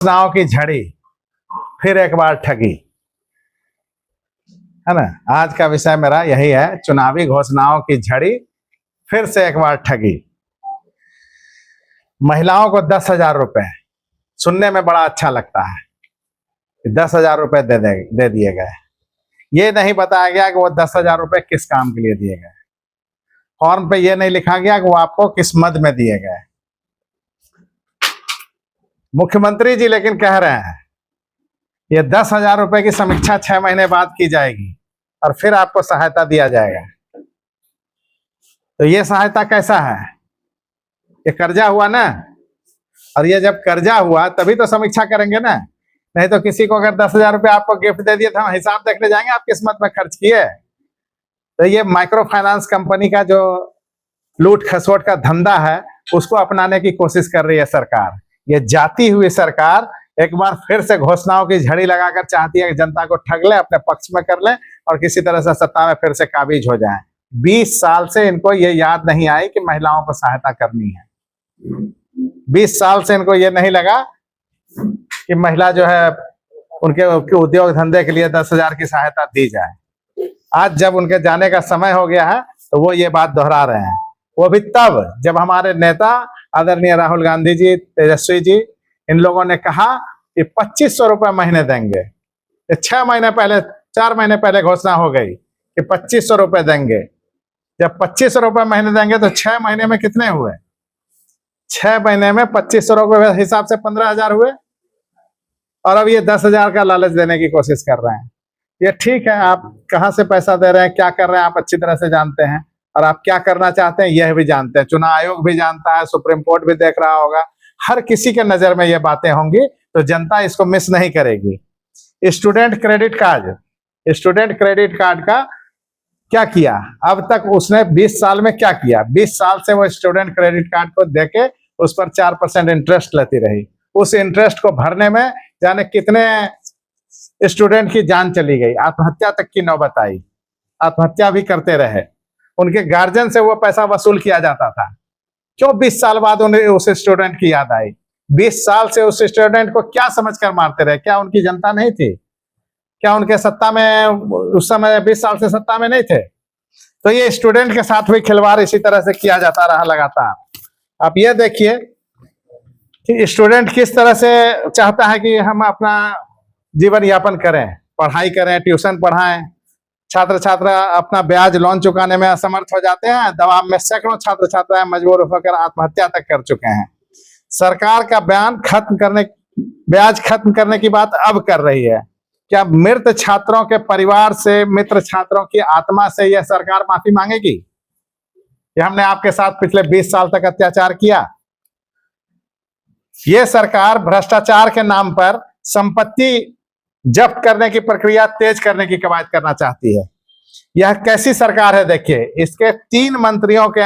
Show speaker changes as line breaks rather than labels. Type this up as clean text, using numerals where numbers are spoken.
घोषणाओं की झड़ी, फिर एक बार ठगी, है ना। आज का विषय मेरा यही है, चुनावी घोषणाओं की झड़ी, फिर से एक बार ठगी। महिलाओं को 10,000 रुपए, सुनने में बड़ा अच्छा लगता है, 10,000 रुपए दे दिए गए। ये नहीं बताया गया कि वो 10,000 रुपए किस काम के लिए दिए गए। फॉर्म पे ये नहीं लिखा गया कि वो आपको किस मद में दिए गए। मुख्यमंत्री जी लेकिन कह रहे हैं ये 10,000 रुपए की समीक्षा 6 महीने बाद की जाएगी और फिर आपको सहायता दिया जाएगा। तो ये सहायता कैसा है? ये कर्जा हुआ ना, और ये जब कर्जा हुआ तभी तो समीक्षा करेंगे ना। नहीं तो किसी को अगर 10,000 रुपए आपको गिफ्ट दे दिए तो हम हिसाब देखने जाएंगे आप किस मद में खर्च किए। तो ये माइक्रो फाइनेंस कंपनी का जो लूट खसोट का धंधा है उसको अपनाने की कोशिश कर रही है सरकार। ये जाती हुई सरकार एक बार फिर से घोषणाओं की झड़ी लगाकर चाहती है कि जनता को ठग ले, अपने पक्ष में कर ले और किसी तरह से सत्ता में फिर से काबिज हो जाए। 20 साल से इनको ये याद नहीं आई कि महिलाओं को सहायता करनी है। 20 साल से इनको ये नहीं लगा कि महिला जो है उनके उद्योग धंधे के लिए 10,000 की सहायता दी जाए। आज जब उनके जाने का समय हो गया है तो वो ये बात दोहरा रहे हैं, वो भी तब जब हमारे नेता आदरणीय राहुल गांधी जी, तेजस्वी जी, इन लोगों ने कहा कि 2,500 रुपए महीने देंगे। 6 महीने पहले, 4 महीने पहले घोषणा हो गई कि 2,500 रुपए देंगे। जब 2,500 रुपए महीने देंगे तो 6 महीने में कितने हुए? 6 महीने में 2,500 रुपए हिसाब से 15,000 हुए, और अब ये 10,000 का लालच देने की कोशिश कर रहे हैं। ये ठीक है, आप कहां से पैसा दे रहे हैं, क्या कर रहे हैं, आप अच्छी तरह से जानते हैं, और आप क्या करना चाहते हैं यह भी जानते हैं। चुनाव आयोग भी जानता है, सुप्रीम कोर्ट भी देख रहा होगा, हर किसी के नजर में ये बातें होंगी, तो जनता इसको मिस नहीं करेगी। स्टूडेंट क्रेडिट कार्ड का क्या किया अब तक उसने? 20 साल में क्या किया? 20 साल से वो स्टूडेंट क्रेडिट कार्ड को देके उस पर 4% इंटरेस्ट लेती रही। उस इंटरेस्ट को भरने में जाने कितने स्टूडेंट की जान चली गई, आत्महत्या तक की नौबत आई, आत्महत्या भी करते रहे। उनके गार्जियन से वो पैसा वसूल किया जाता था। क्यों 20 साल बाद उन्हें उस स्टूडेंट की याद आई? 20 साल से उस स्टूडेंट को क्या समझकर मारते रहे? क्या उनकी जनता नहीं थी? क्या उनके सत्ता में उस समय 20 साल से सत्ता में नहीं थे? तो ये स्टूडेंट के साथ भी खिलवाड़ इसी तरह से किया जाता रहा लगातार। आप ये देखिए कि स्टूडेंट किस तरह से चाहता है कि हम अपना जीवन यापन करें, पढ़ाई करें, ट्यूशन पढ़ाएं। छात्र छात्रा अपना ब्याज लोन चुकाने में असमर्थ हो जाते हैं, दबाव में सैकड़ों छात्र छात्राएं मजबूर होकर आत्महत्या तक कर चुके हैं। सरकार का ब्याज खत्म करने की बात अब कर रही है। क्या मृत छात्रों के परिवार से, मित्र छात्रों की आत्मा से यह सरकार माफी मांगेगी कि हमने आपके साथ पिछले 20 साल तक अत्याचार किया? यह सरकार भ्रष्टाचार के नाम पर संपत्ति जब्त करने की प्रक्रिया तेज करने की कवायद करना चाहती है। यह कैसी सरकार है? देखिए, इसके 3 मंत्रियों के